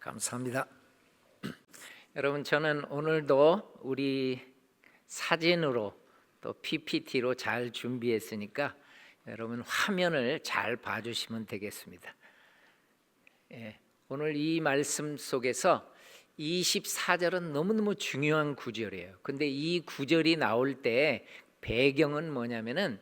감사합니다. 여러분, 저는 오늘도 우리 사진으로 또 PPT로 잘 준비했으니까 여러분 화면을 잘 봐주시면 되겠습니다. 오늘 이 말씀 속에서 24절은 너무너무 중요한 구절이에요. 근데 이 구절이 나올 때 배경은 뭐냐면은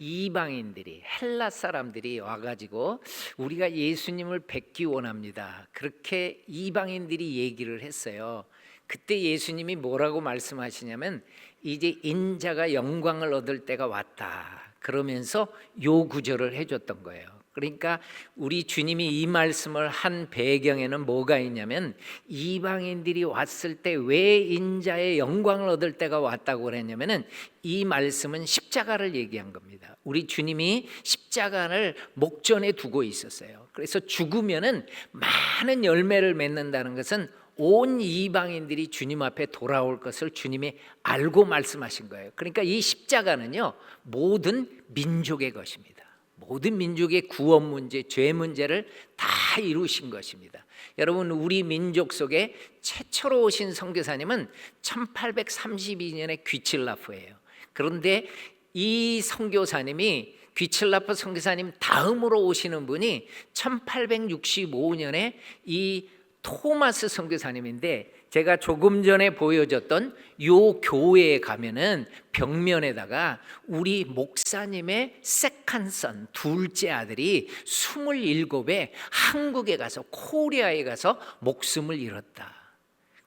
이방인들이, 헬라 사람들이 와가지고 우리가 예수님을 뵙기 원합니다, 그렇게 이방인들이 얘기를 했어요. 그때 예수님이 뭐라고 말씀하시냐면 이제 인자가 영광을 얻을 때가 왔다, 그러면서 요 구절을 해줬던 거예요. 그러니까 우리 주님이 이 말씀을 한 배경에는 뭐가 있냐면, 이방인들이 왔을 때 왜 인자의 영광을 얻을 때가 왔다고 그랬냐면은 이 말씀은 십자가를 얘기한 겁니다. 우리 주님이 십자가를 목전에 두고 있었어요. 그래서 죽으면은 많은 열매를 맺는다는 것은 온 이방인들이 주님 앞에 돌아올 것을 주님이 알고 말씀하신 거예요. 그러니까 이 십자가는요, 모든 민족의 것입니다. 모든 민족의 구원 문제, 죄 문제를 다 이루신 것입니다. 여러분, 우리 민족 속에 최초로 오신 선교사님은 1832년에 귀칠라프예요. 그런데 이 선교사님이, 귀칠라프 선교사님 다음으로 오시는 분이 1865년에 이 토마스 선교사님인데, 제가 조금 전에 보여줬던 요 교회에 가면은 벽면에다가 우리 목사님의 세컨선, 둘째 아들이 27에 한국에 가서, 코리아에 가서 목숨을 잃었다.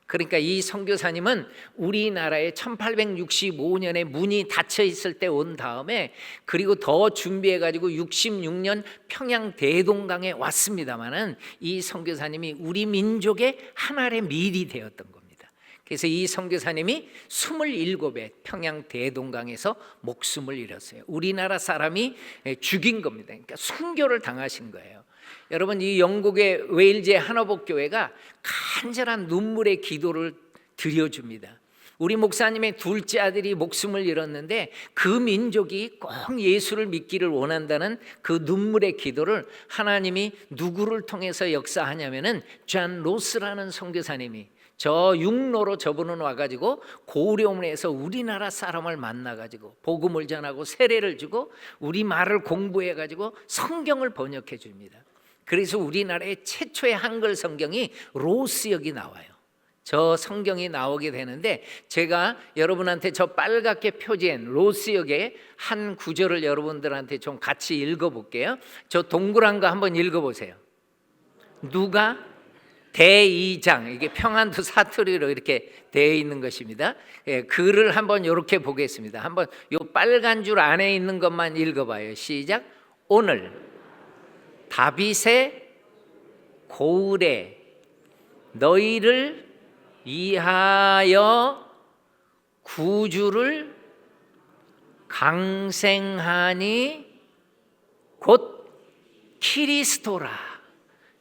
그러니까 이 선교사님은 우리나라에 1865년에 문이 닫혀 있을 때 온 다음에, 그리고 더 준비해가지고 66년 평양 대동강에 왔습니다마는 이 선교사님이 우리 민족의 하나의 밀이 되었던 겁니다. 그래서 이 선교사님이 27에 평양 대동강에서 목숨을 잃었어요. 우리나라 사람이 죽인 겁니다. 그러니까 순교를 당하신 거예요. 여러분, 이 영국의 웨일즈의 하나복교회가 간절한 눈물의 기도를 드려줍니다. 우리 목사님의 둘째 아들이 목숨을 잃었는데 그 민족이 꼭 예수를 믿기를 원한다는 그 눈물의 기도를 하나님이 누구를 통해서 역사하냐면은 존 로스라는 선교사님이, 저 육로로 저분은 와가지고 고려원에서 우리나라 사람을 만나가지고 복음을 전하고 세례를 주고 우리 말을 공부해가지고 성경을 번역해 줍니다. 그래서 우리나라의 최초의 한글 성경이 로스역이 나와요. 저 성경이 나오게 되는데, 제가 여러분한테 저 빨갛게 표지한 로스역의 한 구절을 여러분들한테 좀 같이 읽어볼게요. 저 동그란 거 한번 읽어보세요. 누가 대2장, 이게 평안도 사투리로 이렇게 되어 있는 것입니다. 글을 한번 이렇게 보겠습니다. 한번 요 빨간 줄 안에 있는 것만 읽어봐요. 시작. 오늘 다윗의 고을에 너희를 위하여 구주를 강생하니 곧 키리스토라.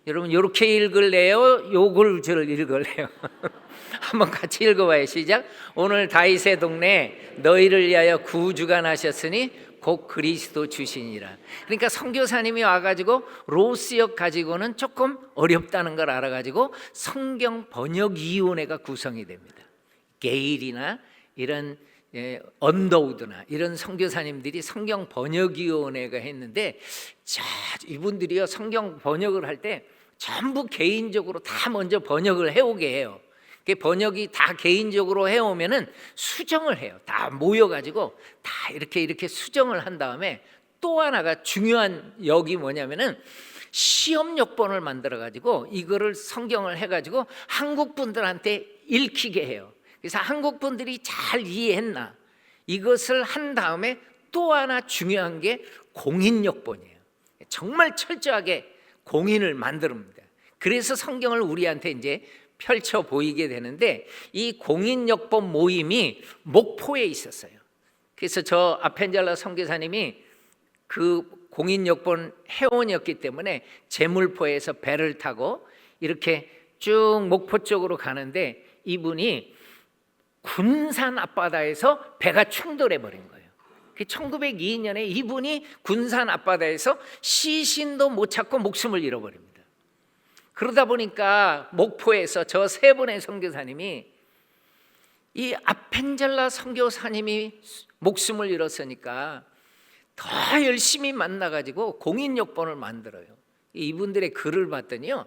여러분, 이렇게 읽을래요? 요걸 저를 읽을래요? 한번 같이 읽어봐요. 시작. 오늘 다윗의 동네에 너희를 위하여 구주가 나셨으니 곧 그리스도 주시니라. 그러니까 선교사님이 와가지고 로스역 가지고는 조금 어렵다는 걸 알아가지고 성경 번역위원회가 구성이 됩니다. 게일이나 이런 언더우드나 이런 선교사님들이 성경 번역위원회가 했는데, 자, 이분들이요 성경 번역을 할 때 전부 개인적으로 다 먼저 번역을 해오게 해요. 번역이 다 개인적으로 해오면은 수정을 해요. 다 모여가지고 다 이렇게 수정을 한 다음에, 또 하나가 중요한 역이 뭐냐면은 시험 역본을 만들어가지고 이거를 성경을 해가지고 한국 분들한테 읽히게 해요. 그래서 한국 분들이 잘 이해했나, 이것을 한 다음에 또 하나 중요한 게 공인역본이에요. 정말 철저하게 공인을 만듭니다. 그래서 성경을 우리한테 이제 펼쳐 보이게 되는데, 이 공인역본 모임이 목포에 있었어요. 그래서 저 아펜젤라 선교사님이 그 공인역본 회원이었기 때문에 제물포에서 배를 타고 이렇게 쭉 목포 쪽으로 가는데, 이분이 군산 앞바다에서 배가 충돌해 버린 거예요. 1902년에 이분이 군산 앞바다에서 시신도 못 찾고 목숨을 잃어버립니다. 그러다 보니까 목포에서 저 세 분의 선교사님이 이 아펜젤라 선교사님이 목숨을 잃었으니까 더 열심히 만나가지고 공인요번을 만들어요. 이분들의 글을 봤더니요,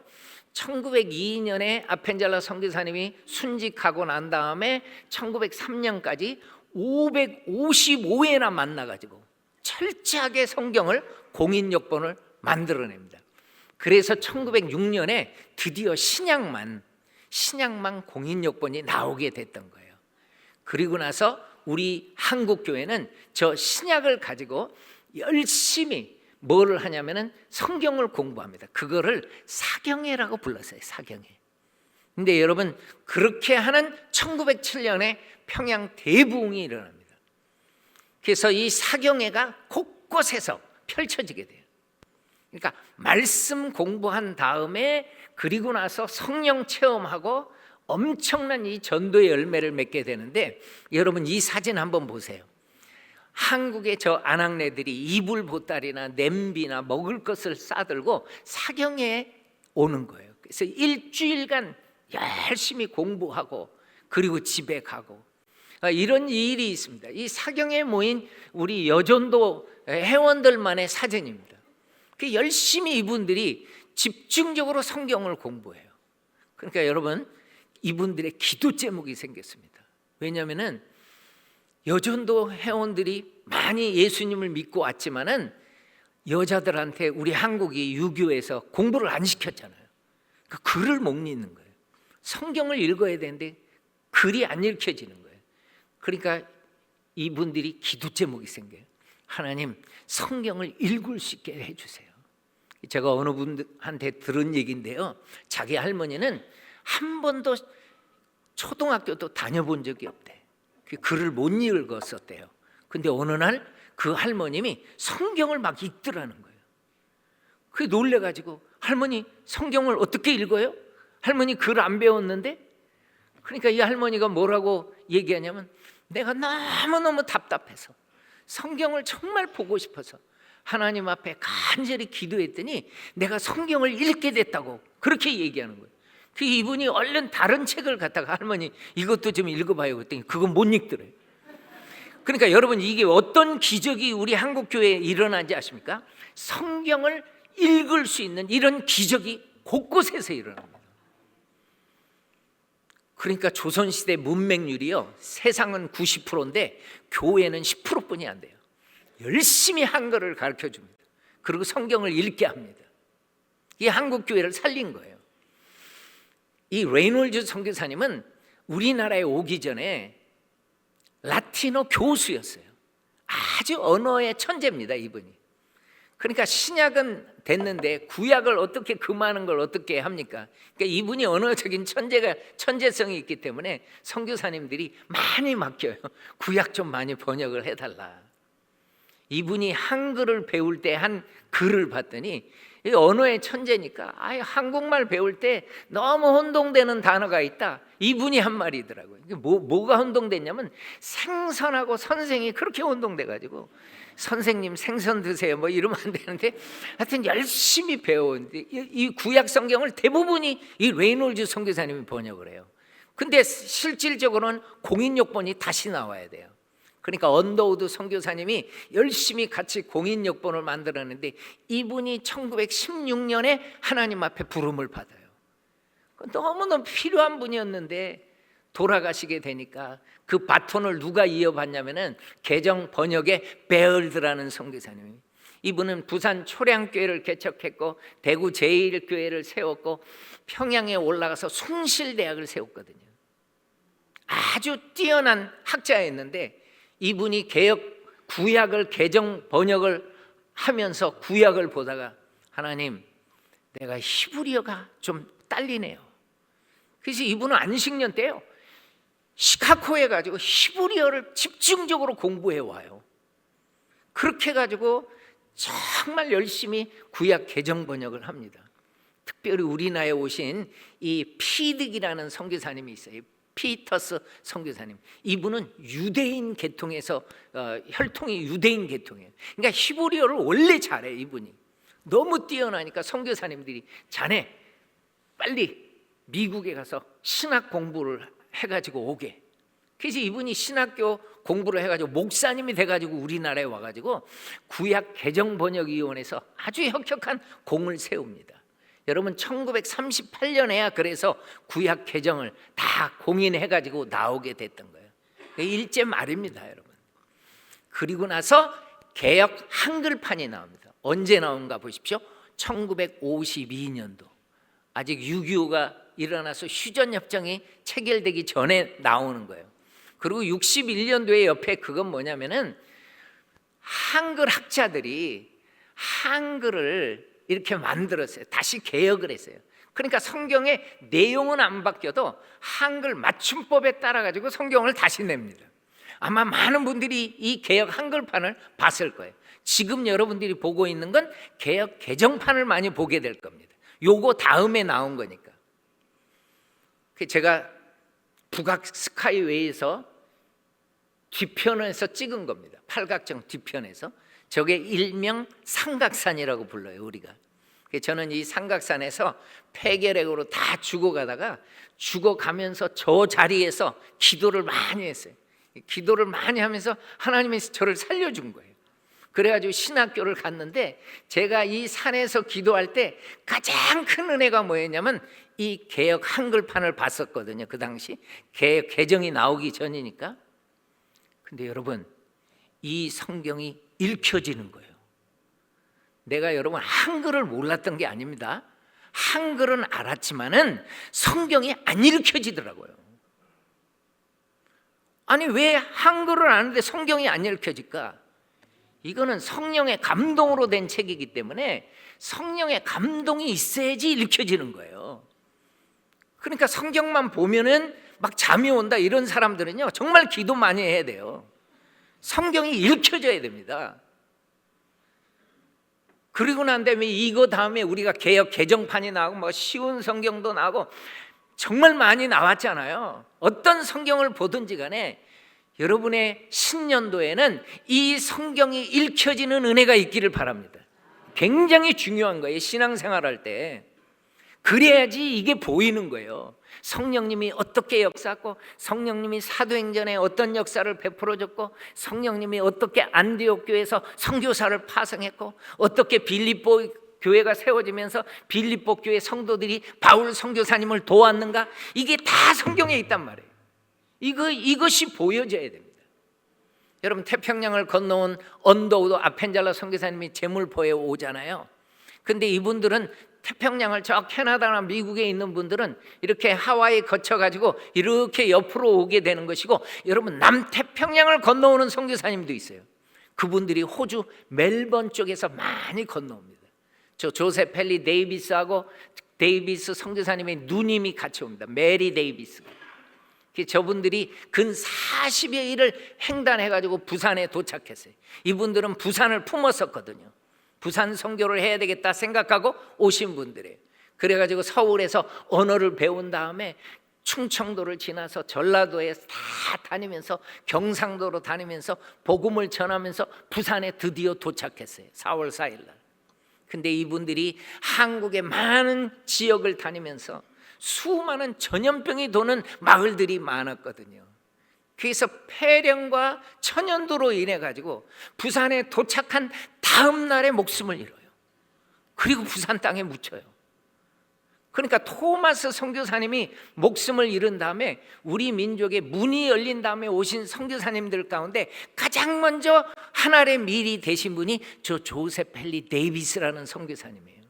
1902년에 아펜젤라 선교사님이 순직하고 난 다음에 1903년까지 555회나 만나가지고 철저하게 성경을 공인요번을 만들어냅니다. 그래서 1906년에 드디어 신약만 공인요번이 나오게 됐던 거예요. 그리고 나서 우리 한국교회는 저 신약을 가지고 열심히 뭐를 하냐면은 성경을 공부합니다. 그거를 사경회라고 불렀어요. 사경회. 근데 여러분, 그렇게 하는 1907년에 평양 대부흥이 일어납니다. 그래서 이 사경회가 곳곳에서 펼쳐지게 돼요. 그러니까 말씀 공부한 다음에 그리고 나서 성령 체험하고 엄청난 이 전도의 열매를 맺게 되는데, 여러분 이 사진 한번 보세요. 한국의 저 아낙네들이 이불 보따리나 냄비나 먹을 것을 싸들고 사경회에 오는 거예요. 그래서 일주일간 열심히 공부하고 그리고 집에 가고 이런 일이 있습니다. 이 사경회에 모인 우리 여전도 회원들만의 사진입니다. 열심히 이분들이 집중적으로 성경을 공부해요. 그러니까 여러분, 이분들의 기도 제목이 생겼습니다. 왜냐하면은 여전도 회원들이 많이 예수님을 믿고 왔지만은 여자들한테 우리 한국이 유교에서 공부를 안 시켰잖아요. 그러니까 글을 못 읽는 거예요. 성경을 읽어야 되는데 글이 안 읽혀지는 거예요. 그러니까 이분들이 기도 제목이 생겨요. 하나님, 성경을 읽을 수 있게 해주세요. 제가 어느 분한테 들은 얘기인데요, 자기 할머니는 한 번도 초등학교도 다녀본 적이 없대. 글을 못 읽었었대요. 근데 어느 날 그 할머님이 성경을 막 읽더라는 거예요. 그게 놀래가지고, 할머니 성경을 어떻게 읽어요? 할머니 글 안 배웠는데? 그러니까 이 할머니가 뭐라고 얘기하냐면, 내가 너무너무 답답해서 성경을 정말 보고 싶어서 하나님 앞에 간절히 기도했더니 내가 성경을 읽게 됐다고 그렇게 얘기하는 거예요. 그 이분이 얼른 다른 책을 갖다가, 할머니 이것도 좀 읽어봐요 그랬더니 그건 못 읽더래요. 그러니까 여러분, 이게 어떤 기적이 우리 한국교회에 일어나지 아십니까? 성경을 읽을 수 있는 이런 기적이 곳곳에서 일어납니다. 그러니까 조선시대 문맹률이요, 세상은 90%인데 교회는 10%뿐이 안 돼요. 열심히 한글을 가르쳐 줍니다. 그리고 성경을 읽게 합니다. 이 한국교회를 살린 거예요. 이 레이놀즈 선교사님은 우리나라에 오기 전에 라틴어 교수였어요. 아주 언어의 천재입니다, 이분이. 그러니까 신약은 됐는데 구약을 어떻게 그 많은 걸 어떻게 합니까? 그러니까 이분이 언어적인 천재성이 있기 때문에 선교사님들이 많이 맡겨요. 구약 좀 많이 번역을 해달라. 이분이 한글을 배울 때 한 글을 봤더니 언어의 천재니까 한국말 배울 때 너무 혼동되는 단어가 있다. 이분이 한 말이더라고요. 뭐가 혼동됐냐면, 생선하고 선생이 그렇게 혼동돼가지고 선생님 생선 드세요 뭐 이러면 안 되는데, 하여튼 열심히 배웠는데 이 구약 성경을 대부분이 이 레이놀즈 선교사님이 번역을 해요. 근데 실질적으로는 공인요번이 다시 나와야 돼요. 그러니까 언더우드 선교사님이 열심히 같이 공인요번을 만들었는데, 이분이 1916년에 하나님 앞에 부름을 받아요. 너무너무 필요한 분이었는데 돌아가시게 되니까 그 바톤을 누가 이어받냐면은 개정 번역의 베얼드라는 선교사님이, 이분은 부산 초량교회를 개척했고 대구 제1교회를 세웠고 평양에 올라가서 숭실대학을 세웠거든요. 아주 뛰어난 학자였는데, 이분이 구약을 개정 번역을 하면서 구약을 보다가, 하나님, 내가 히브리어가 좀 딸리네요. 그래서 이분은 안식년 때요, 시카고에 가지고 히브리어를 집중적으로 공부해 와요. 그렇게 가지고 정말 열심히 구약 개정 번역을 합니다. 특별히 우리나라에 오신 이 피득이라는 선교사님이 있어요. 피터스 선교사님. 이분은 유대인 계통에서 혈통이 유대인 계통이에요. 그러니까 히브리어를 원래 잘해. 이분이 너무 뛰어나니까 선교사님들이, 자네 빨리 미국에 가서 신학 공부를 해가지고 오게. 그래서 이분이 신학교 공부를 해가지고 목사님이 돼가지고 우리나라에 와가지고 구약 개정번역위원회에서 아주 혁혁한 공을 세웁니다. 여러분 1938년에야 그래서 구약 개정을 다 공인해가지고 나오게 됐던 거예요. 일제 말입니다, 여러분. 그리고 나서 개역 한글판이 나옵니다. 언제 나온가 보십시오. 1952년도. 아직 6.25가 일어나서 휴전협정이 체결되기 전에 나오는 거예요. 그리고 61년도에 옆에 그건 뭐냐면은 한글 학자들이 한글을 이렇게 만들었어요. 다시 개역을 했어요. 그러니까 성경의 내용은 안 바뀌어도 한글 맞춤법에 따라 가지고 성경을 다시 냅니다. 아마 많은 분들이 이 개역 한글판을 봤을 거예요. 지금 여러분들이 보고 있는 건 개역 개정판을 많이 보게 될 겁니다. 요거 다음에 나온 거니까. 제가 북악 스카이웨이에서 뒤편에서 찍은 겁니다. 팔각정 뒤편에서. 저게 일명 삼각산이라고 불러요, 우리가. 저는 이 삼각산에서 폐결핵으로 다 죽어가다가 죽어가면서 저 자리에서 기도를 많이 했어요. 기도를 많이 하면서 하나님이 저를 살려준 거예요. 그래가지고 신학교를 갔는데 제가 이 산에서 기도할 때 가장 큰 은혜가 뭐였냐면 이 개역 한글판을 봤었거든요. 그 당시 개역 개정이 나오기 전이니까. 근데 여러분 이 성경이 읽혀지는 거예요. 내가 여러분 한글을 몰랐던 게 아닙니다. 한글은 알았지만은 성경이 안 읽혀지더라고요. 아니 왜 한글을 아는데 성경이 안 읽혀질까? 이거는 성령의 감동으로 된 책이기 때문에 성령의 감동이 있어야지 읽혀지는 거예요. 그러니까 성경만 보면은 막 잠이 온다 이런 사람들은요 정말 기도 많이 해야 돼요. 성경이 읽혀져야 됩니다. 그리고 난 다음에 이거 다음에 우리가 개역 개정판이 나오고 뭐 쉬운 성경도 나오고 정말 많이 나왔잖아요. 어떤 성경을 보든지 간에 여러분의 신년도에는 이 성경이 읽혀지는 은혜가 있기를 바랍니다. 굉장히 중요한 거예요, 신앙생활할 때. 그래야지 이게 보이는 거예요. 성령님이 어떻게 역사하고 성령님이 사도행전에 어떤 역사를 베풀어줬고 성령님이 어떻게 안디옥 교회에서 선교사를 파송했고 어떻게 빌립보 교회가 세워지면서 빌립보 교회 성도들이 바울 선교사님을 도왔는가, 이게 다 성경에 있단 말이에요. 이것이 보여져야 됩니다. 여러분 태평양을 건너온 언더우드 아펜젤러 선교사님이 제물포에 오잖아요. 근데 이분들은 태평양을 저 캐나다나 미국에 있는 분들은 이렇게 하와이 거쳐가지고 이렇게 옆으로 오게 되는 것이고, 여러분 남태평양을 건너오는 선교사님도 있어요. 그분들이 호주 멜번 쪽에서 많이 건너옵니다. 저 조셉 펠리 데이비스하고 데이비스 선교사님의 누님이 같이 옵니다. 메리 데이비스가. 저분들이 근 40여 일을 횡단해가지고 부산에 도착했어요. 이분들은 부산을 품었었거든요. 부산 선교를 해야 되겠다 생각하고 오신 분들이에요. 그래가지고 서울에서 언어를 배운 다음에 충청도를 지나서 전라도에 다 다니면서 경상도로 다니면서 복음을 전하면서 부산에 드디어 도착했어요. 4월 4일 날. 근데 이분들이 한국의 많은 지역을 다니면서 수많은 전염병이 도는 마을들이 많았거든요. 그래서 폐렴과 천연두로 인해 가지고 부산에 도착한 다음 날에 목숨을 잃어요. 그리고 부산 땅에 묻혀요. 그러니까 토마스 선교사님이 목숨을 잃은 다음에 우리 민족의 문이 열린 다음에 오신 선교사님들 가운데 가장 먼저 하나님의 미리 되신 분이 저 조셉 펠리 데이비스라는 선교사님이에요.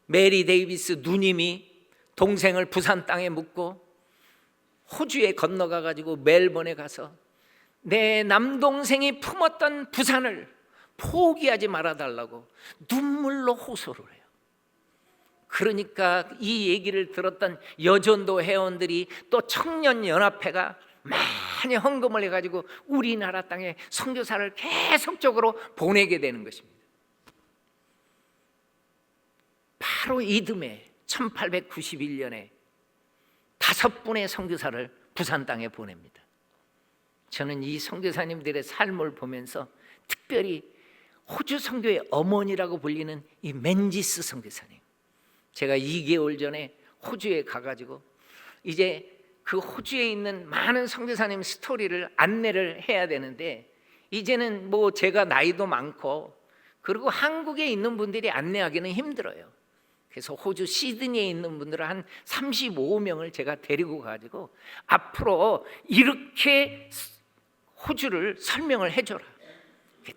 메리 데이비스 누님이 동생을 부산 땅에 묻고 호주에 건너가 가지고 멜번에 가서 내 남동생이 품었던 부산을 포기하지 말아달라고 눈물로 호소를 해요. 그러니까 이 얘기를 들었던 여전도 회원들이 또 청년연합회가 많이 헌금을 해가지고 우리나라 땅에 선교사를 계속적으로 보내게 되는 것입니다. 바로 이듬해 1891년에 5분의 선교사를 부산 땅에 보냅니다. 저는 이 선교사님들의 삶을 보면서 특별히 호주 선교의 어머니라고 불리는 이 맨지스 선교사님, 제가 2개월 전에 호주에 가가지고 이제 그 호주에 있는 많은 선교사님 스토리를 안내를 해야 되는데, 이제는 뭐 제가 나이도 많고 그리고 한국에 있는 분들이 안내하기는 힘들어요. 그래서 호주 시드니에 있는 분들을 한 35명을 제가 데리고 가지고 앞으로 이렇게 호주를 설명을 해줘라,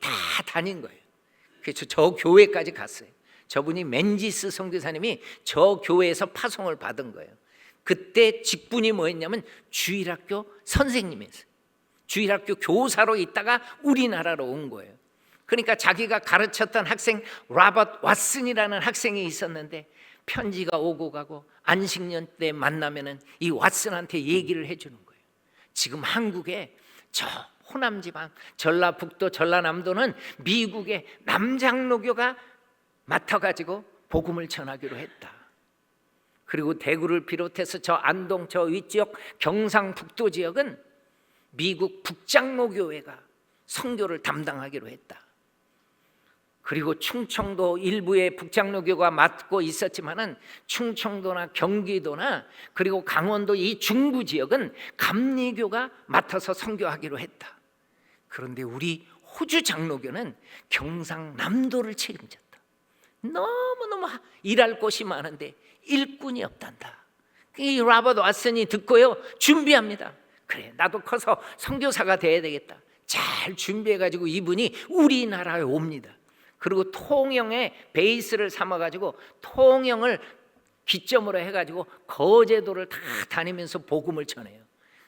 다 다닌 거예요. 그래서 저 교회까지 갔어요. 저분이 맨지스 선교사님이 저 교회에서 파송을 받은 거예요. 그때 직분이 뭐였냐면 주일학교 선생님이었어요. 주일학교 교사로 있다가 우리나라로 온 거예요. 그러니까 자기가 가르쳤던 학생 로버트 왓슨이라는 학생이 있었는데 편지가 오고 가고 안식년 때 만나면은 이 왓슨한테 얘기를 해주는 거예요. 지금 한국에 저 호남 지방 전라북도 전라남도는 미국의 남장로교가 맡아가지고 복음을 전하기로 했다. 그리고 대구를 비롯해서 저 안동 저 위쪽 경상북도 지역은 미국 북장로교회가 선교를 담당하기로 했다. 그리고 충청도 일부의 북장로교가 맡고 있었지만은 충청도나 경기도나 그리고 강원도 이 중부 지역은 감리교가 맡아서 선교하기로 했다. 그런데 우리 호주 장로교는 경상남도를 책임졌다. 너무너무 일할 곳이 많은데 일꾼이 없단다. 이 로버트 왓슨이 듣고요, 준비합니다. 그래, 나도 커서 선교사가 돼야 되겠다. 잘 준비해가지고 이분이 우리나라에 옵니다. 그리고 통영에 베이스를 삼아가지고 통영을 기점으로 해가지고 거제도를 다 다니면서 복음을 전해요.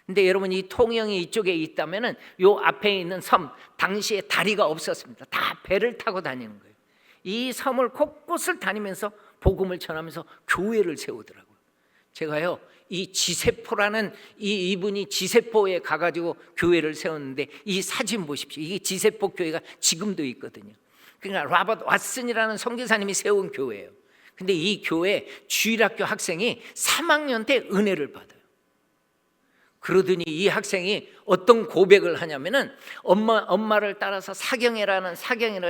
근데 여러분, 이 통영이 이쪽에 있다면은 요 앞에 있는 섬, 당시에 다리가 없었습니다. 다 배를 타고 다니는 거예요. 이 섬을 곳곳을 다니면서 복음을 전하면서 교회를 세우더라고요. 제가요, 이 지세포라는 이분이 지세포에 가가지고 교회를 세웠는데 이 사진 보십시오. 이게 지세포 교회가 지금도 있거든요. 그러니까 로버트 왓슨이라는 선교사님이 세운 교회예요. 근데 이 교회 주일학교 학생이 3학년 때 은혜를 받아요. 그러더니 이 학생이 어떤 고백을 하냐면은 엄마를 따라서 사경회라는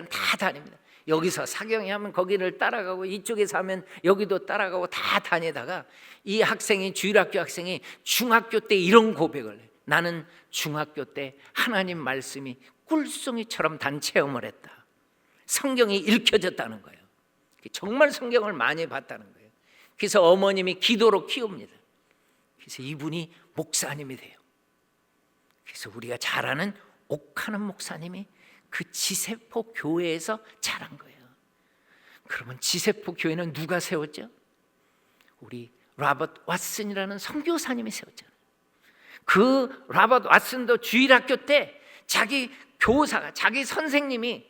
다 다닙니다. 여기서 사경회 하면 거기를 따라가고 이쪽에서 하면 여기도 따라가고 다 다니다가 이 학생이 주일학교 학생이 중학교 때 이런 고백을 해요. 나는 중학교 때 하나님 말씀이 꿀송이처럼 단 체험을 했다. 성경이 읽혀졌다는 거예요. 정말 성경을 많이 봤다는 거예요. 그래서 어머님이 기도로 키웁니다. 그래서 이분이 목사님이 돼요. 그래서 우리가 잘 아는 옥하는 목사님이 그 지세포 교회에서 자란 거예요. 그러면 지세포 교회는 누가 세웠죠? 우리 로버트 왓슨이라는 선교사님이 세웠잖아요. 그 로버트 왓슨도 주일학교 때 자기 교사가, 자기 선생님이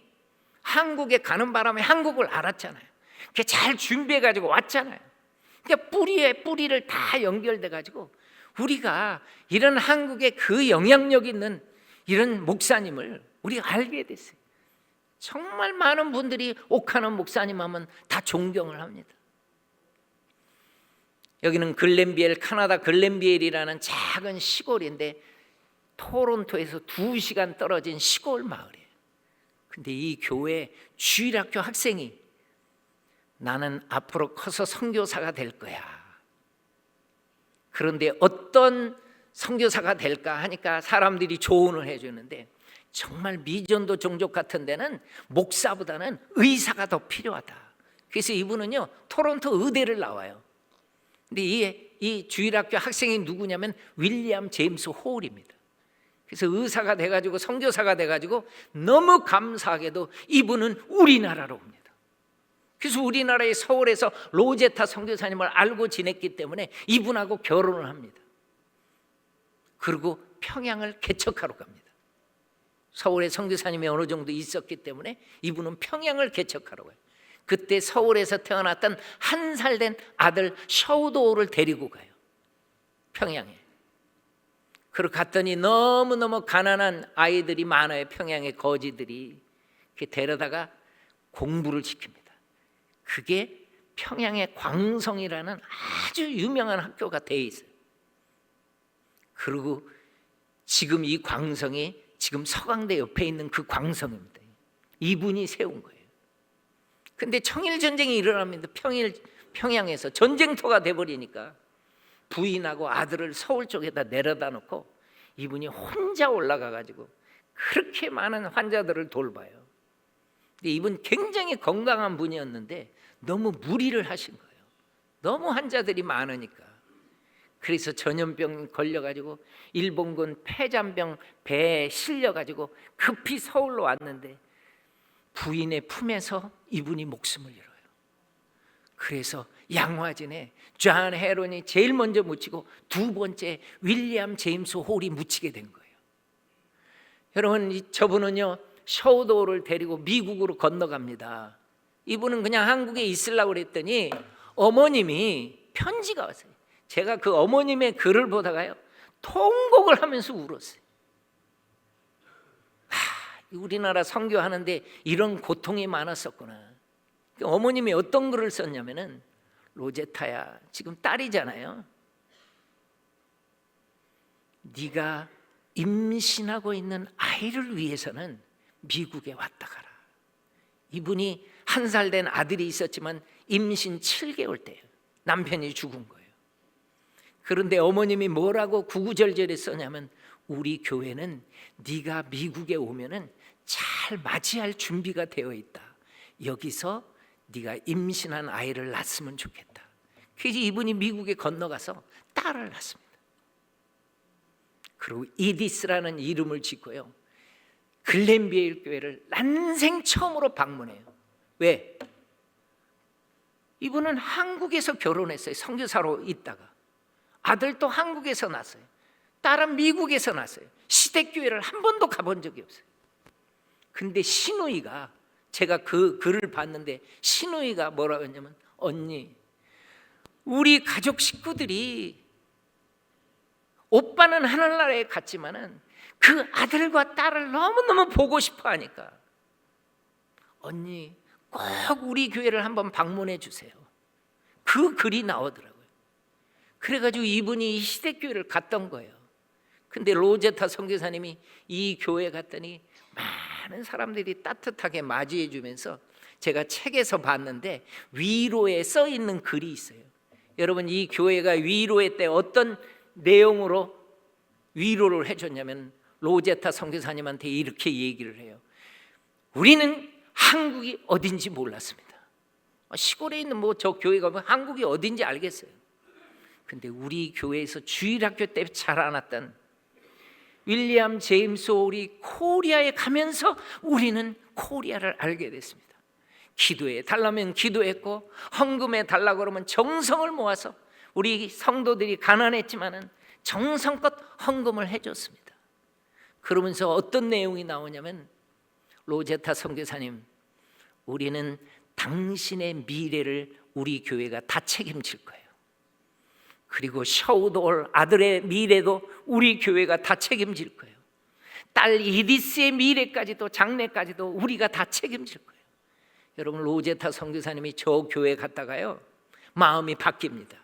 한국에 가는 바람에 한국을 알았잖아요. 잘 준비해가지고 왔잖아요. 그러니까 뿌리를 다 연결돼가지고 우리가 이런 한국에 그 영향력 있는 이런 목사님을 우리가 알게 됐어요. 정말 많은 분들이 옥하는 목사님 하면 다 존경을 합니다. 여기는 글렌비엘, 카나다 글렌비엘이라는 작은 시골인데 토론토에서 2시간 떨어진 시골 마을이에요. 근데 이 교회 주일학교 학생이 나는 앞으로 커서 선교사가 될 거야. 그런데 어떤 선교사가 될까 하니까 사람들이 조언을 해주는데 정말 미전도 종족 같은 데는 목사보다는 의사가 더 필요하다. 그래서 이분은요 토론토 의대를 나와요. 근데 이 주일학교 학생이 누구냐면 윌리엄 제임스 호울입니다. 그래서 의사가 돼가지고 선교사가 돼가지고 너무 감사하게도 이분은 우리나라로 옵니다. 그래서 우리나라의 서울에서 로제타 선교사님을 알고 지냈기 때문에 이분하고 결혼을 합니다. 그리고 평양을 개척하러 갑니다. 서울에 선교사님이 어느 정도 있었기 때문에 이분은 평양을 개척하러 가요. 그때 서울에서 태어났던 1살 된 아들 셔우도우를 데리고 가요. 평양에. 그리고 갔더니 너무너무 가난한 아이들이 많아요. 평양의 거지들이. 이렇게 데려다가 공부를 시킵니다. 그게 평양의 광성이라는 아주 유명한 학교가 돼 있어요. 그리고 지금 이 광성이 지금 서강대 옆에 있는 그 광성입니다. 이분이 세운 거예요. 근데 청일 전쟁이 일어납니다. 평양에서 전쟁터가 돼버리니까 부인하고 아들을 서울 쪽에다 내려다 놓고 이분이 혼자 올라가 가지고 그렇게 많은 환자들을 돌봐요. 근데 이분 굉장히 건강한 분이었는데 너무 무리를 하신 거예요. 너무 환자들이 많으니까. 그래서 전염병 걸려가지고 일본군 폐잔병 배에 실려가지고 급히 서울로 왔는데 부인의 품에서 이분이 목숨을 잃어요. 그래서 양화진에 존 헤론이 제일 먼저 묻히고 두 번째 윌리엄 제임스 홀이 묻히게 된 거예요. 여러분, 저분은요 셔우도우를 데리고 미국으로 건너갑니다. 이분은 그냥 한국에 있으려고 그랬더니 어머님이 편지가 왔어요. 제가 그 어머님의 글을 보다가요 통곡을 하면서 울었어요. 우리나라 선교하는데 이런 고통이 많았었구나. 어머님이 어떤 글을 썼냐면은, 로제타야, 지금 딸이잖아요. 네가 임신하고 있는 아이를 위해서는 미국에 왔다 가라. 이분이 1살 된 아들이 있었지만 임신 7개월 때예요. 남편이 죽은 거예요. 그런데 어머님이 뭐라고 구구절절히 써냐면, 우리 교회는 네가 미국에 오면은 잘 맞이할 준비가 되어 있다. 여기서 네가 임신한 아이를 낳았으면 좋겠다. 그래서 이분이 미국에 건너가서 딸을 낳습니다. 그리고 이디스라는 이름을 짓고요 글렌비에일 교회를 난생 처음으로 방문해요. 왜? 이분은 한국에서 결혼했어요. 선교사로 있다가 아들도 한국에서 낳았어요. 딸은 미국에서 낳았어요. 시댁교회를 한 번도 가본 적이 없어요. 근데 시누이가, 제가 그 글을 봤는데 시누이가 뭐라고 했냐면, 언니, 우리 가족 식구들이 오빠는 하늘나라에 갔지만은 그 아들과 딸을 너무너무 보고 싶어 하니까 언니 꼭 우리 교회를 한번 방문해 주세요. 그 글이 나오더라고요. 그래가지고 이분이 이 시댁교회를 갔던 거예요. 근데 로제타 선교사님이 이 교회 갔더니 많은 사람들이 따뜻하게 맞이해 주면서, 제가 책에서 봤는데 위로에 써 있는 글이 있어요. 여러분, 이 교회가 위로회 때 어떤 내용으로 위로를 해줬냐면, 로제타 선교사님한테 이렇게 얘기를 해요. 우리는 한국이 어딘지 몰랐습니다. 시골에 있는 저 교회 가면 한국이 어딘지 알겠어요. 근데 우리 교회에서 주일학교 때 자라났던 윌리엄 제임스 홀이 코리아에 가면서 우리는 코리아를 알게 됐습니다. 기도해 달라면 기도했고, 헌금해 달라고 그러면 정성을 모아서, 우리 성도들이 가난했지만은 정성껏 헌금을 해줬습니다. 그러면서 어떤 내용이 나오냐면, 로제타 선교사님, 우리는 당신의 미래를 우리 교회가 다 책임질 거예요. 그리고 셔우도올 아들의 미래도 우리 교회가 다 책임질 거예요. 딸 이디스의 미래까지도, 장래까지도 우리가 다 책임질 거예요. 여러분, 로제타 선교사님이 저 교회 갔다가요 마음이 바뀝니다.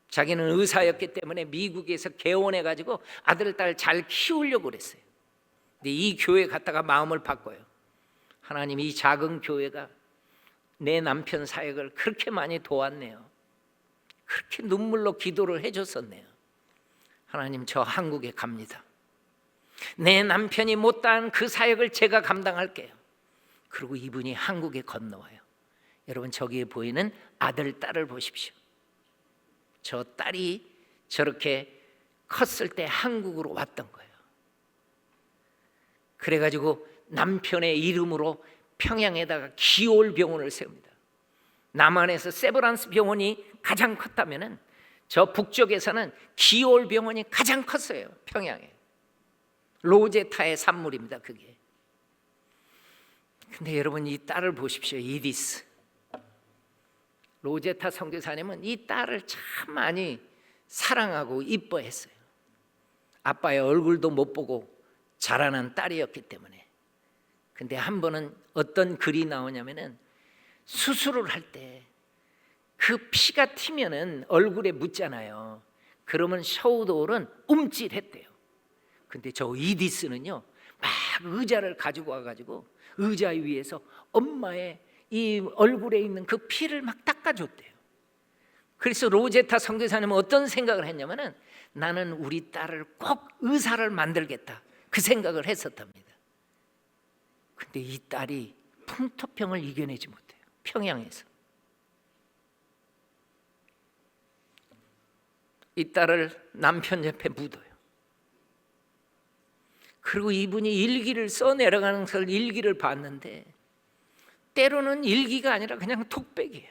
자기는 의사였기 때문에 미국에서 개원해가지고 아들, 딸 잘 키우려고 그랬어요. 근데 이 교회 갔다가 마음을 바꿔요. 하나님, 이 작은 교회가 내 남편 사역을 그렇게 많이 도왔네요. 그렇게 눈물로 기도를 해줬었네요. 하나님, 저 한국에 갑니다. 내 남편이 못다한 그 사역을 제가 감당할게요. 그리고 이분이 한국에 건너와요. 여러분, 저기에 보이는 아들, 딸을 보십시오. 저 딸이 저렇게 컸을 때 한국으로 왔던 거예요. 그래가지고 남편의 이름으로 평양에다가 기올 병원을 세웁니다. 남한에서 세브란스 병원이 가장 컸다면은 저 북쪽에서는 기올 병원이 가장 컸어요. 평양에. 로제타의 산물입니다, 그게. 근데 여러분, 이 딸을 보십시오. 이디스. 로제타 선교사님은 이 딸을 참 많이 사랑하고 이뻐했어요. 아빠의 얼굴도 못 보고 자라난 딸이었기 때문에. 근데 한 번은 어떤 글이 나오냐면은, 수술을 할 때 그 피가 튀면은 얼굴에 묻잖아요. 그러면 셔우도울은 움찔했대요. 근데 저 이디스는요 막 의자를 가지고 와가지고 의자 위에서 엄마의 이 얼굴에 있는 그 피를 막 닦아줬대요. 그래서 로제타 선교사님은 어떤 생각을 했냐면은 나는 우리 딸을 꼭 의사를 만들겠다 그 생각을 했었답니다. 근데 이 딸이 풍토병을 이겨내지 못해요. 평양에서 이 딸을 남편 옆에 묻어요. 그리고 이분이 일기를 써 내려가는 것을 일기를 봤는데 때로는 일기가 아니라 그냥 톡백이에요.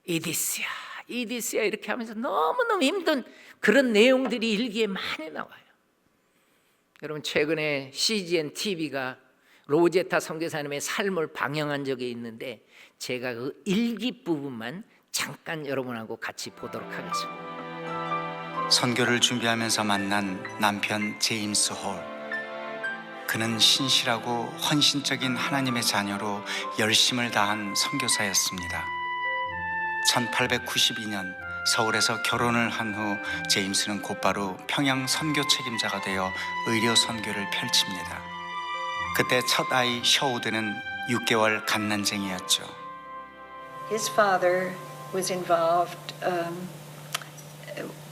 이디스야 이디스야 이렇게 하면서 너무너무 힘든 그런 내용들이 일기에 많이 나와요. 여러분 최근에 CGN TV가 로제타 선교사님의 삶을 방영한 적이 있는데 제가 그 일기 부분만 잠깐 여러분하고 같이 보도록 하겠습니다. 선교를 준비하면서 만난 남편 제임스 홀. 그는 신실하고 헌신적인 하나님의 자녀로 열심을 다한 선교사였습니다. 1892년 서울에서 결혼을 한 후 제임스는 곧바로 평양 선교 책임자가 되어 의료 선교를 펼칩니다. 그때 첫 아이 셔우드는 6개월 갓난쟁이였죠. His father was involved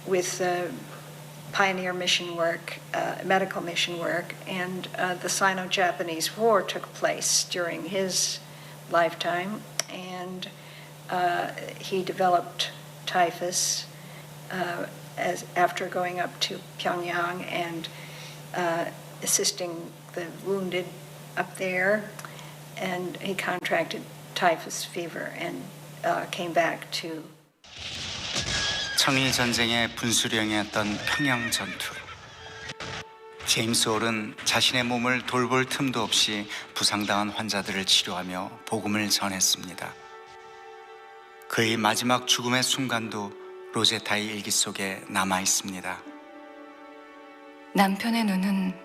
with pioneer mission work, medical mission work, and the Sino-Japanese War took place during his lifetime, and he developed typhus as after going up to Pyongyang and assisting the wounded up there, and he contracted typhus fever and came back to. 청일 전쟁의 분수령이었던 평양 전투. 제임스 홀은 자신의 몸을 돌볼 틈도 없이 부상당한 환자들을 치료하며 복음을 전했습니다. 그의 마지막 죽음의 순간도 로제타의 일기 속에 남아 있습니다. 남편의 눈은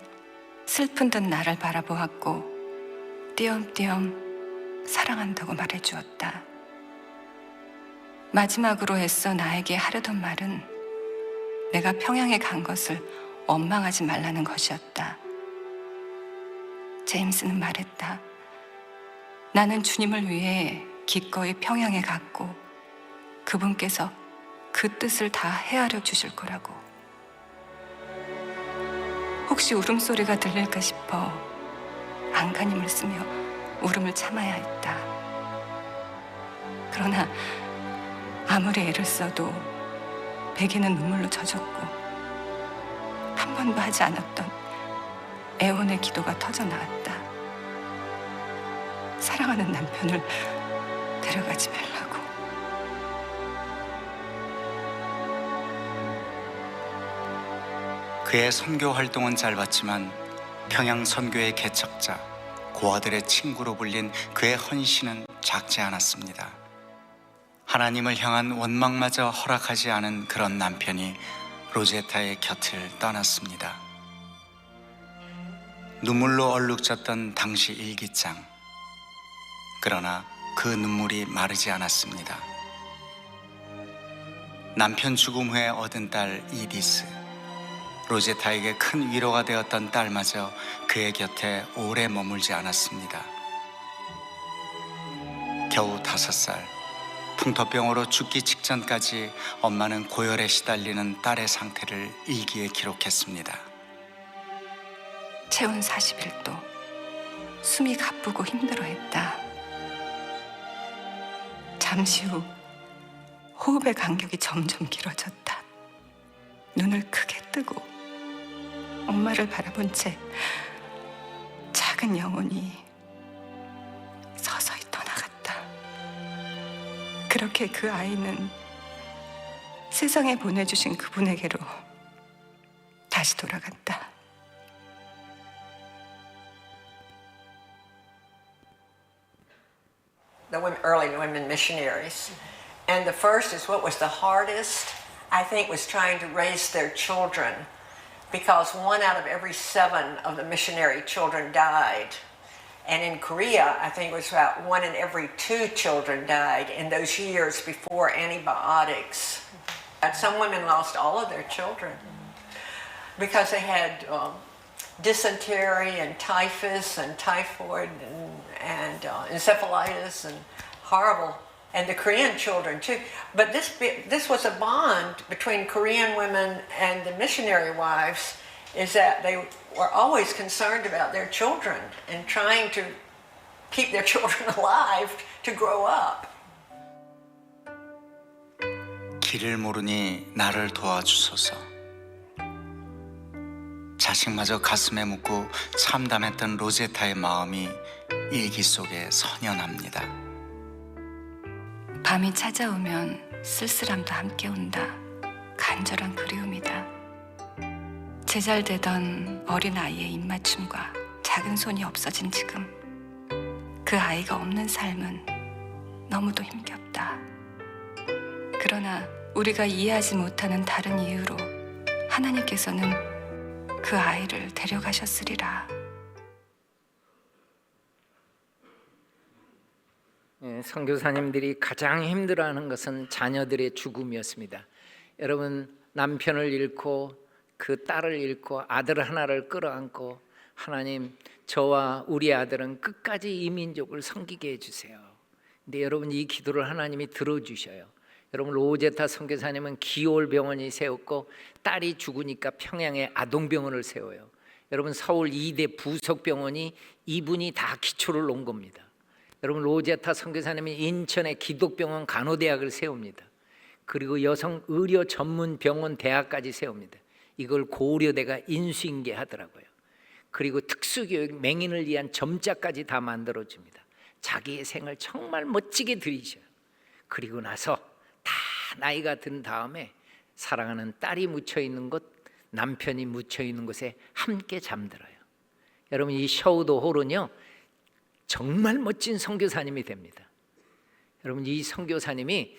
슬픈 듯 나를 바라보았고 띄엄띄엄 사랑한다고 말해주었다. 마지막으로 애써 나에게 하려던 말은 내가 평양에 간 것을 원망하지 말라는 것이었다. 제임스는 말했다. 나는 주님을 위해 기꺼이 평양에 갔고 그분께서 그 뜻을 다 헤아려 주실 거라고. 혹시 울음소리가 들릴까 싶어 안간힘을 쓰며 울음을 참아야 했다. 그러나 아무리 애를 써도 베개는 눈물로 젖었고 한 번도 하지 않았던 애원의 기도가 터져 나왔다. 사랑하는 남편을 데려가지 말라고. 그의 선교 활동은 짧았지만 평양 선교의 개척자, 고아들의 친구로 불린 그의 헌신은 작지 않았습니다. 하나님을 향한 원망마저 허락하지 않은 그런 남편이 로제타의 곁을 떠났습니다. 눈물로 얼룩졌던 당시 일기장. 그러나 그 눈물이 마르지 않았습니다. 남편 죽음 후에 얻은 딸 이디스. 로제타에게 큰 위로가 되었던 딸마저 그의 곁에 오래 머물지 않았습니다. 겨우 5살. 풍토병으로 죽기 직전까지 엄마는 고열에 시달리는 딸의 상태를 일기에 기록했습니다. 체온 41도, 숨이 가쁘고 힘들어했다. 잠시 후 호흡의 간격이 점점 길어졌다. 눈을 크게 뜨고 엄마를 바라본 채 작은 영혼이 서서히 떠나갔다. 그렇게 그 아이는 세상에 보내주신 그분에게로 다시 돌아갔다. The early women missionaries. And the first is what was the hardest, I think, was trying to raise their children, because 1 out of every 7 of the missionary children died. And in Korea, I think it was about 1 in every 2 children died in those years before antibiotics. And some women lost all of their children because they had dysentery and typhus and typhoid and encephalitis and horrible, and the Korean children too. But this was a bond between Korean women and the missionary wives, is that they were always concerned about their children and trying to keep their children alive to grow up. 길을 모르니 나를 도와주소서. 자식마저 가슴에 묻고 참담했던 로제타의 마음이 일기 속에 선연합니다. 밤이 찾아오면 쓸쓸함도 함께 온다. 간절한 그리움이다. 제잘되던 어린아이의 입맞춤과 작은 손이 없어진 지금, 그 아이가 없는 삶은 너무도 힘겹다. 그러나 우리가 이해하지 못하는 다른 이유로 하나님께서는 그 아이를 데려가셨으리라. 선교사님들이 가장 힘들어하는 것은 자녀들의 죽음이었습니다. 여러분, 남편을 잃고 그 딸을 잃고 아들 하나를 끌어안고, 하나님, 저와 우리 아들은 끝까지 이 민족을 섬기게 해주세요. 근데 여러분, 이 기도를 하나님이 들어주셔요. 여러분, 로제타 선교사님은 기올병원이 세웠고, 딸이 죽으니까 평양에 아동병원을 세워요. 여러분, 서울 2대 부속병원이 이분이 다 기초를 놓은 겁니다. 여러분, 로제타 선교사님이 인천에 기독병원 간호대학을 세웁니다. 그리고 여성 의료 전문 병원 대학까지 세웁니다. 이걸 고려대가 인수인계하더라고요. 그리고 특수교육 맹인을 위한 점자까지 다 만들어줍니다. 자기의 생을 정말 멋지게 들이셔요. 그리고 나서 다 나이가 든 다음에 사랑하는 딸이 묻혀있는 곳, 남편이 묻혀있는 곳에 함께 잠들어요. 여러분, 이 셔우도 홀은요 정말 멋진 선교사님이 됩니다. 여러분, 이 선교사님이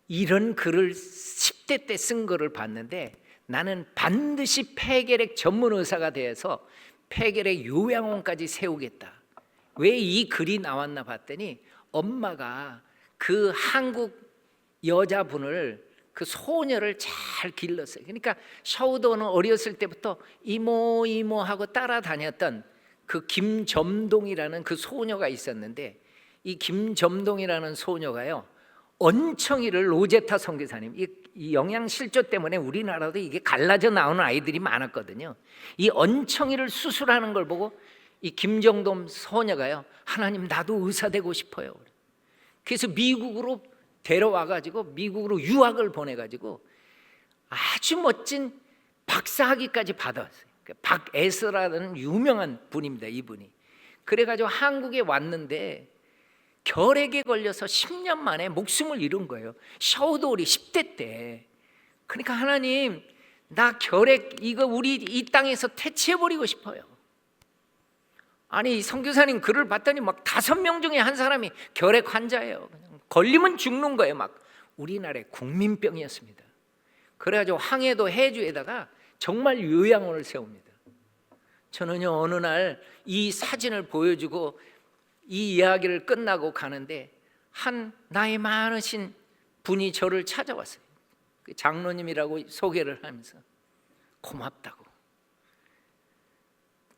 이런 글을 10대 때 쓴 거를 봤는데, 나는 반드시 폐결핵 전문 의사가 되어서 폐결핵 요양원까지 세우겠다. 왜 이 글이 나왔나 봤더니, 엄마가 그 한국 여자분을, 그 소녀를 잘 길렀어요. 그러니까 셔우도는 어렸을 때부터 이모 이모 하고 따라다녔던 그 김점동이라는 그 소녀가 있었는데, 이 김점동이라는 소녀가요 언청이를, 로제타 선교사님, 이 영양실조 때문에 우리나라도 이게 갈라져 나오는 아이들이 많았거든요. 이 언청이를 수술하는 걸 보고 이 김정동 소녀가요, 하나님, 나도 의사 되고 싶어요. 그래서 미국으로 데려와가지고 미국으로 유학을 보내가지고 아주 멋진 박사학위까지 받았어요. 박에스라는 유명한 분입니다, 이분이. 그래가지고 한국에 왔는데 결핵에 걸려서 10년 만에 목숨을 잃은 거예요. 셔우도울이 10대 때. 그러니까 하나님, 나 결핵 이거 우리 이 땅에서 퇴치해버리고 싶어요. 아니, 선교사님 글을 봤더니 막 5명 중에 한 사람이 결핵 환자예요. 그냥 걸리면 죽는 거예요. 막 우리나라의 국민병이었습니다. 그래가지고 황해도 해주에다가 정말 요양원을 세웁니다. 저는요 어느 날 이 사진을 보여주고 이 이야기를 끝나고 가는데, 한 나이 많으신 분이 저를 찾아왔어요. 장로님이라고 소개를 하면서 고맙다고.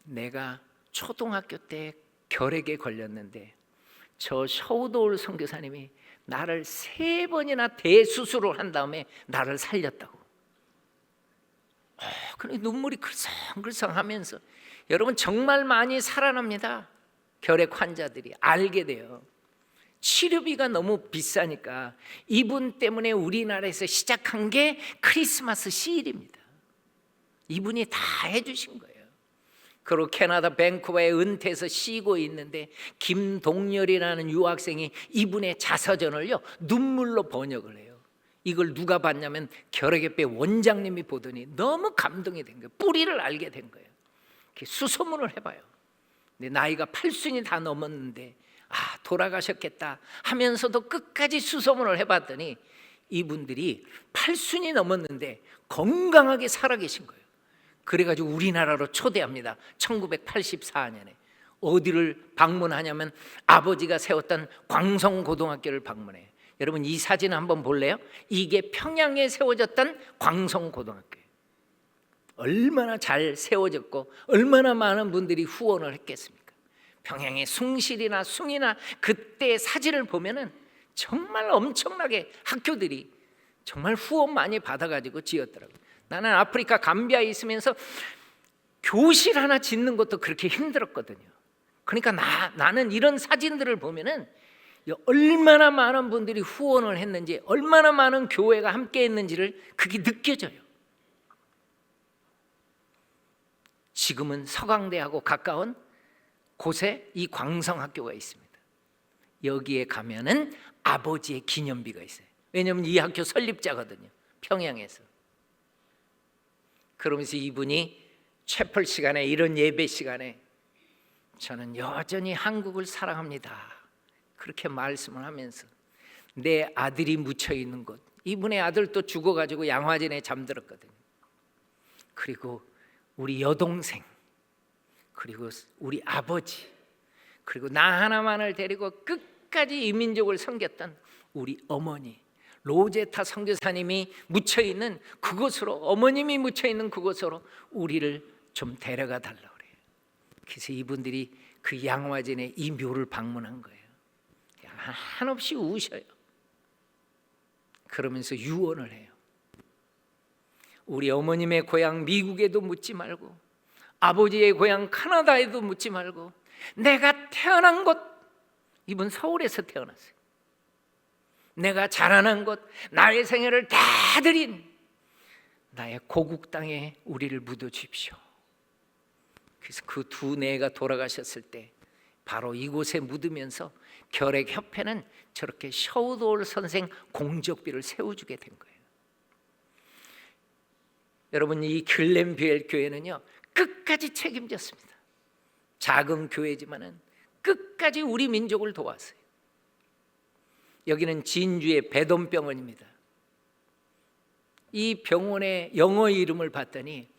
내가 초등학교 때 결핵에 걸렸는데 저 셔우도울 선교사님이 나를 3번이나 대수술을 한 다음에 나를 살렸다고. 그래 눈물이 글썽글썽하면서, 여러분, 정말 많이 살아납니다. 결핵 환자들이 알게 돼요. 치료비가 너무 비싸니까 이분 때문에 우리나라에서 시작한 게 크리스마스 시일입니다. 이분이 다 해주신 거예요. 그리고 캐나다 밴쿠버에 은퇴해서 쉬고 있는데 김동열이라는 유학생이 이분의 자서전을요 눈물로 번역을 해요. 이걸 누가 봤냐면 결핵의배 원장님이 보더니 너무 감동이 된 거예요. 뿌리를 알게 된 거예요. 수소문을 해봐요. 근데 나이가 8순이 다 넘었는데 돌아가셨겠다 하면서도 끝까지 수소문을 해봤더니 이분들이 8순이 넘었는데 건강하게 살아계신 거예요. 그래가지고 우리나라로 초대합니다. 1984년에 어디를 방문하냐면 아버지가 세웠던 광성고등학교를 방문해요. 여러분, 이 사진 한번 볼래요? 이게 평양에 세워졌던 광성고등학교예요. 얼마나 잘 세워졌고 얼마나 많은 분들이 후원을 했겠습니까? 평양의 숭실이나 숭이나 그때 사진을 보면은 정말 엄청나게 학교들이 정말 후원 많이 받아가지고 지었더라고요. 나는 아프리카 감비아에 있으면서 교실 하나 짓는 것도 그렇게 힘들었거든요. 그러니까 나는 이런 사진들을 보면은 얼마나 많은 분들이 후원을 했는지, 얼마나 많은 교회가 함께 했는지를 그게 느껴져요. 지금은 서강대하고 가까운 곳에 이 광성학교가 있습니다. 여기에 가면은 아버지의 기념비가 있어요. 왜냐하면 이 학교 설립자거든요, 평양에서. 그러면서 이분이 채플 시간에, 이런 예배 시간에 저는 여전히 한국을 사랑합니다, 그렇게 말씀을 하면서 내 아들이 묻혀 있는 곳, 이분의 아들도 죽어가지고 양화진에 잠들었거든요. 그리고 우리 여동생, 그리고 우리 아버지, 그리고 나 하나만을 데리고 끝까지 이 민족을 섬겼던 우리 어머니 로제타 선교사님이 묻혀 있는 그곳으로, 어머님이 묻혀 있는 그곳으로 우리를 좀 데려가 달라고 그래요. 그래서 이분들이 그 양화진에 이 묘를 방문한 거예요. 한없이 우셔요. 그러면서 유언을 해요. 우리 어머님의 고향 미국에도 묻지 말고, 아버지의 고향 캐나다에도 묻지 말고, 내가 태어난 곳, 이분 서울에서 태어났어요. 내가 자라난 곳, 나의 생애를 다 드린 나의 고국 땅에 우리를 묻어 주십시오. 그래서 그 두 내가 돌아가셨을 때 바로 이곳에 묻으면서 결핵협회는 저렇게 셔우도울 선생 공적비를 세워주게 된 거예요. 여러분, 이 글렌뷰엘 교회는요 끝까지 책임졌습니다. 작은 교회지만은 끝까지 우리 민족을 도왔어요. 여기는 진주의 배돈병원입니다. 이 병원의 영어 이름을 봤더니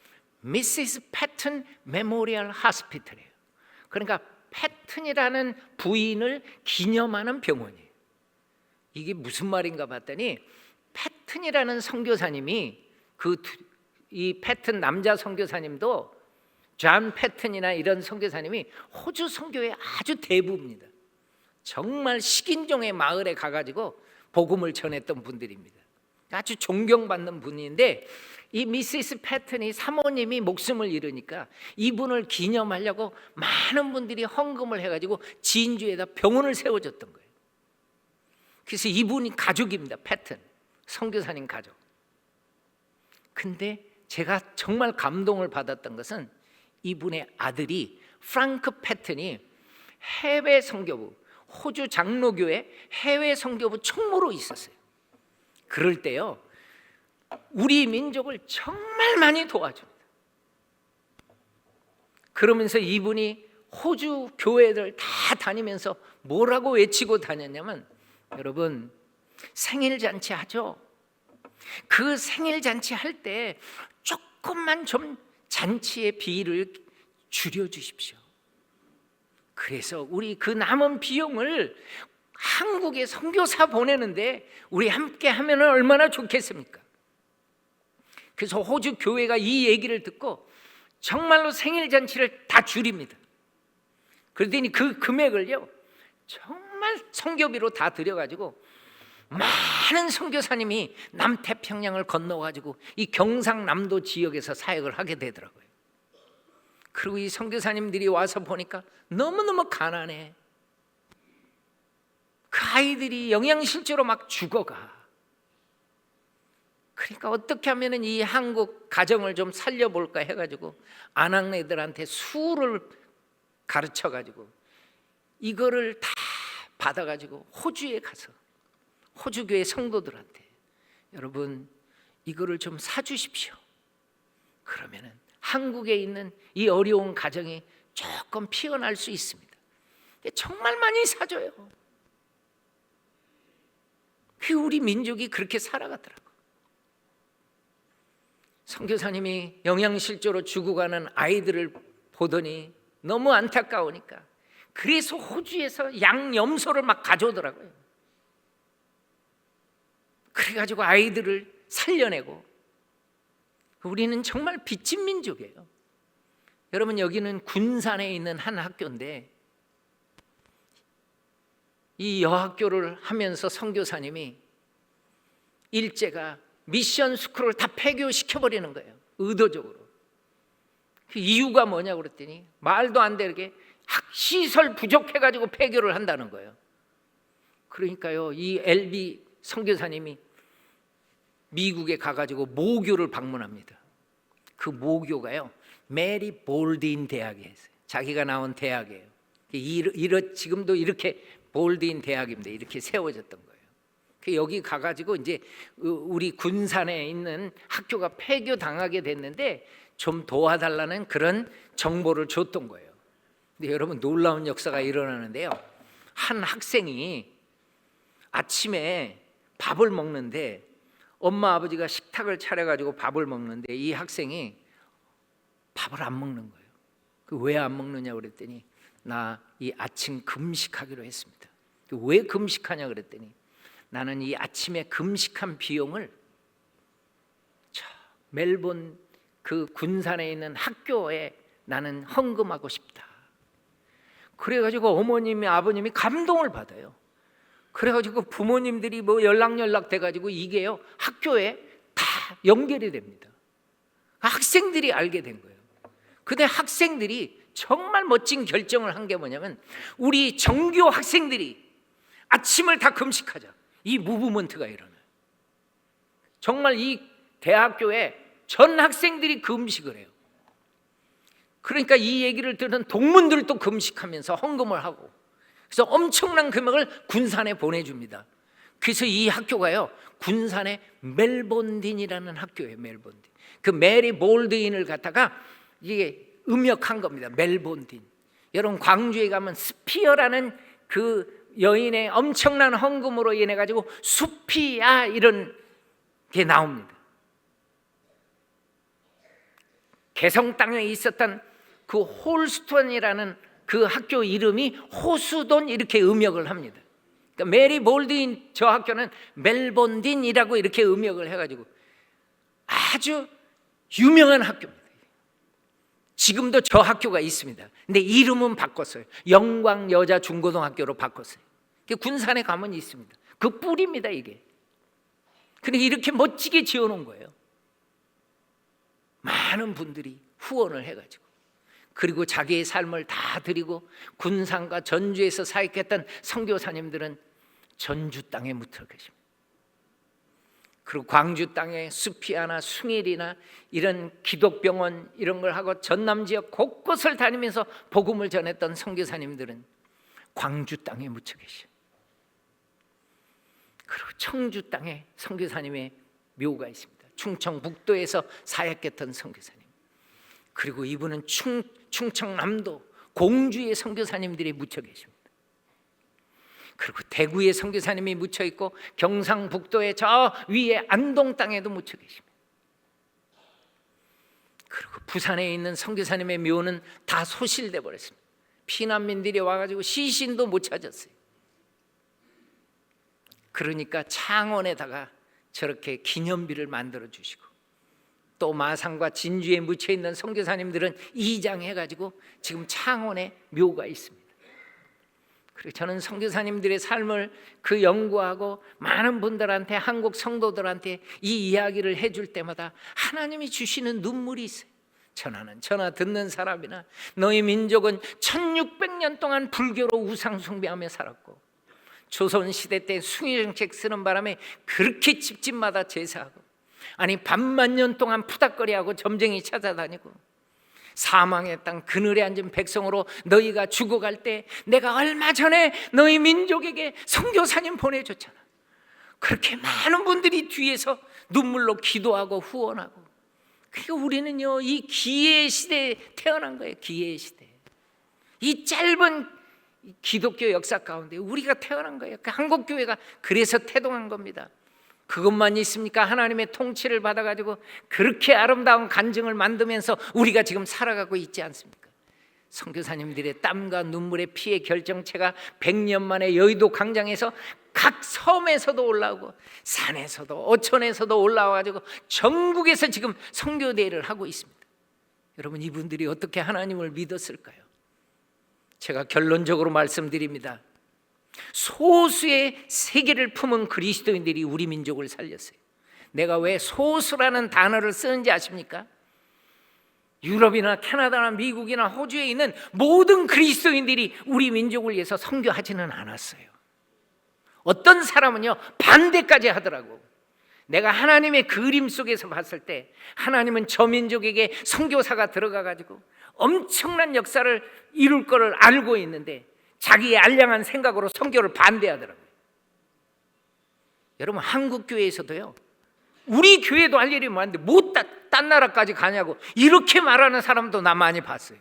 Mrs. Patton Memorial Hospital이에요. 그러니까 패튼이라는 부인을 기념하는 병원이에요. 이게 무슨 말인가 봤더니 패튼이라는 선교사님이 이 패튼 남자 선교사님도 존 패튼이나 이런 선교사님이 호주 선교의 아주 대부입니다. 정말 식인종의 마을에 가가지고 복음을 전했던 분들입니다. 아주 존경받는 분인데 이 미시스 패튼이 사모님이 목숨을 잃으니까 이분을 기념하려고 많은 분들이 헌금을 해가지고 진주에다 병원을 세워줬던 거예요. 그래서 이분이 가족입니다. 패튼 선교사님 가족. 근데 제가 정말 감동을 받았던 것은 이분의 아들이 프랑크 패튼이 해외 선교부, 호주 장로교회 해외 선교부 총무로 있었어요. 그럴 때요 우리 민족을 정말 많이 도와줍니다. 그러면서 이분이 호주 교회들 다 다니면서 뭐라고 외치고 다녔냐면, 여러분 생일잔치 하죠. 그 생일잔치 할 때 조금만 좀 잔치의 비를 줄여주십시오. 그래서 우리 그 남은 비용을 한국에 선교사 보내는데 우리 함께 하면 얼마나 좋겠습니까? 그래서 호주 교회가 이 얘기를 듣고 정말로 생일잔치를 다 줄입니다. 그러더니 그 금액을요 정말 선교비로 다 들여가지고 많은 선교사님이 남태평양을 건너가지고 이 경상남도 지역에서 사역을 하게 되더라고요. 그리고 이 선교사님들이 와서 보니까 너무너무 가난해. 그 아이들이 영양실조로 막 죽어가. 그러니까 어떻게 하면 이 한국 가정을 좀 살려볼까 해가지고 아낙네들한테 수를 가르쳐가지고 이거를 다 받아가지고 호주에 가서 호주교회 성도들한테 여러분 이거를 좀 사주십시오. 그러면은 한국에 있는 이 어려운 가정이 조금 피어날 수 있습니다. 정말 많이 사줘요. 그 우리 민족이 그렇게 살아가더라고. 선교사님이 영양실조로 죽어가는 아이들을 보더니 너무 안타까우니까 그래서 호주에서 양염소를 막 가져오더라고요. 그래가지고 아이들을 살려내고 우리는 정말 빚진 민족이에요. 여러분, 여기는 군산에 있는 한 학교인데 이 여학교를 하면서 선교사님이 일제가 미션 스쿨을 다 폐교시켜버리는 거예요. 의도적으로. 그 이유가 뭐냐고 그랬더니 말도 안 되게 시설 부족해가지고 폐교를 한다는 거예요. 그러니까요, 이 LB 선교사님이 미국에 가가지고 모교를 방문합니다. 그 모교가요, 메리 볼딘 대학이에요. 자기가 나온 대학이에요. 지금도 이렇게 볼딘 대학입니다. 이렇게 세워졌던 거예요. 여기 가가지고 이제 우리 군산에 있는 학교가 폐교 당하게 됐는데 좀 도와달라는 그런 정보를 줬던 거예요. 근데 여러분, 놀라운 역사가 일어나는데요. 한 학생이 아침에 밥을 먹는데 엄마 아버지가 식탁을 차려가지고 밥을 먹는데 이 학생이 밥을 안 먹는 거예요. 왜 안 먹느냐고 그랬더니 나 이 아침 금식하기로 했습니다. 왜 금식하냐 그랬더니 나는 이 아침에 금식한 비용을 멜본 그 군산에 있는 학교에 나는 헌금하고 싶다. 그래가지고 어머님이 아버님이 감동을 받아요. 그래가지고 부모님들이 뭐 연락 돼가지고 이게요 학교에 다 연결이 됩니다. 학생들이 알게 된 거예요. 근데 학생들이 정말 멋진 결정을 한 게 뭐냐면 우리 정교 학생들이 아침을 다 금식하자. 이 무브먼트가 일어나요. 정말 이 대학교에 전 학생들이 금식을 해요. 그러니까 이 얘기를 들은 동문들도 금식하면서 헌금을 하고, 그래서 엄청난 금액을 군산에 보내줍니다. 그래서 이 학교가요 군산의 멜본딘이라는 학교예요. 멜본딘. 그 메리 볼드인을 갖다가 이게 음역한 겁니다. 멜본딘. 여러분, 광주에 가면 스피어라는 그 여인의 엄청난 헌금으로 인해 가지고 수피아 이런 게 나옵니다. 개성 땅에 있었던 그 홀스톤이라는 그 학교 이름이 호수돈 이렇게 음역을 합니다. 그러니까 메리 볼드인 저 학교는 멜본딘이라고 이렇게 음역을 해가지고 아주 유명한 학교입니다. 지금도 저 학교가 있습니다. 근데 이름은 바꿨어요. 영광 여자 중고등학교로 바꿨어요. 군산에 가면 있습니다. 그 뿔입니다 이게. 그러니까 이렇게 멋지게 지어놓은 거예요. 많은 분들이 후원을 해가지고, 그리고 자기의 삶을 다 드리고 군산과 전주에서 사역했던 선교사님들은 전주 땅에 묻혀 계십니다. 그리고 광주 땅에 수피아나 숭일이나 이런 기독병원 이런 걸 하고 전남 지역 곳곳을 다니면서 복음을 전했던 선교사님들은 광주 땅에 묻혀 계셔. 그리고 청주 땅에 선교사님의 묘가 있습니다. 충청북도에서 사역했던 선교사님. 그리고 이분은 충청남도 공주의 선교사님들이 묻혀 계십니다. 그리고 대구의 선교사님이 묻혀 있고 경상북도의 저 위에 안동 땅에도 묻혀 계십니다. 그리고 부산에 있는 선교사님의 묘는 다 소실돼 버렸습니다. 피난민들이 와가지고 시신도 못 찾았어요. 그러니까 창원에다가 저렇게 기념비를 만들어 주시고, 또 마산과 진주에 묻혀 있는 선교사님들은 이장해가지고 지금 창원에 묘가 있습니다. 그리고 저는 선교사님들의 삶을 그 연구하고 많은 분들한테, 한국 성도들한테 이 이야기를 해줄 때마다 하나님이 주시는 눈물이 있어요. 전하 듣는 사람이나 너희 민족은 1600년 동안 불교로 우상 숭배하며 살았고 조선시대 때 숭일정책 쓰는 바람에 그렇게 집집마다 제사하고, 아니 반만 년 동안 푸닥거리하고 점쟁이 찾아다니고 사망의 땅 그늘에 앉은 백성으로 너희가 죽어갈 때 내가 얼마 전에 너희 민족에게 선교사님 보내줬잖아. 그렇게 많은 분들이 뒤에서 눈물로 기도하고 후원하고. 그러니까 우리는요 이 기회의 시대에 태어난 거예요. 기회의 시대. 이 짧은 기독교 역사 가운데 우리가 태어난 거예요. 그 한국교회가 그래서 태동한 겁니다. 그것만 있습니까? 하나님의 통치를 받아가지고 그렇게 아름다운 간증을 만들면서 우리가 지금 살아가고 있지 않습니까? 선교사님들의 땀과 눈물의 피의 결정체가 100년 만에 여의도 광장에서 각 섬에서도 올라오고 산에서도 어촌에서도 올라와가지고 전국에서 지금 선교대회를 하고 있습니다. 여러분, 이분들이 어떻게 하나님을 믿었을까요? 제가 결론적으로 말씀드립니다. 소수의 세계를 품은 그리스도인들이 우리 민족을 살렸어요. 내가 왜 소수라는 단어를 쓰는지 아십니까? 유럽이나 캐나다나 미국이나 호주에 있는 모든 그리스도인들이 우리 민족을 위해서 선교하지는 않았어요. 어떤 사람은요 반대까지 하더라고. 내가 하나님의 그림 속에서 봤을 때 하나님은 저 민족에게 선교사가 들어가가지고 엄청난 역사를 이룰 거를 알고 있는데 자기의 알량한 생각으로 선교를 반대하더라고요. 여러분, 한국 교회에서도요, 우리 교회도 할 일이 많은데 뭐 딴 나라까지 가냐고 이렇게 말하는 사람도 나 많이 봤어요.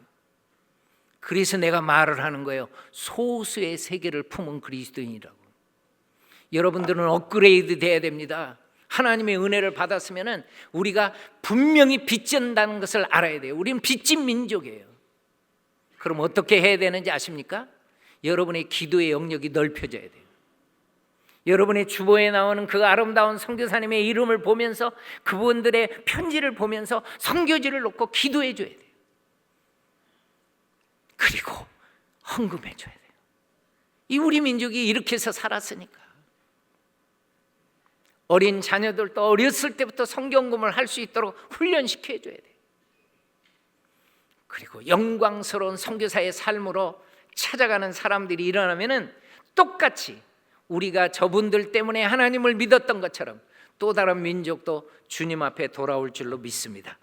그래서 내가 말을 하는 거예요. 소수의 세계를 품은 그리스도인이라고. 여러분들은 업그레이드 돼야 됩니다. 하나님의 은혜를 받았으면 우리가 분명히 빚진다는 것을 알아야 돼요. 우리는 빚진 민족이에요. 그럼 어떻게 해야 되는지 아십니까? 여러분의 기도의 영역이 넓혀져야 돼요. 여러분의 주보에 나오는 그 아름다운 선교사님의 이름을 보면서 그분들의 편지를 보면서 선교지를 놓고 기도해 줘야 돼요. 그리고 헌금해 줘야 돼요. 이 우리 민족이 이렇게 해서 살았으니까. 어린 자녀들도 어렸을 때부터 성경금을 할 수 있도록 훈련시켜 줘야 돼요. 그리고 영광스러운 선교사의 삶으로 찾아가는 사람들이 일어나면은 똑같이 우리가 저분들 때문에 하나님을 믿었던 것처럼 또 다른 민족도 주님 앞에 돌아올 줄로 믿습니다.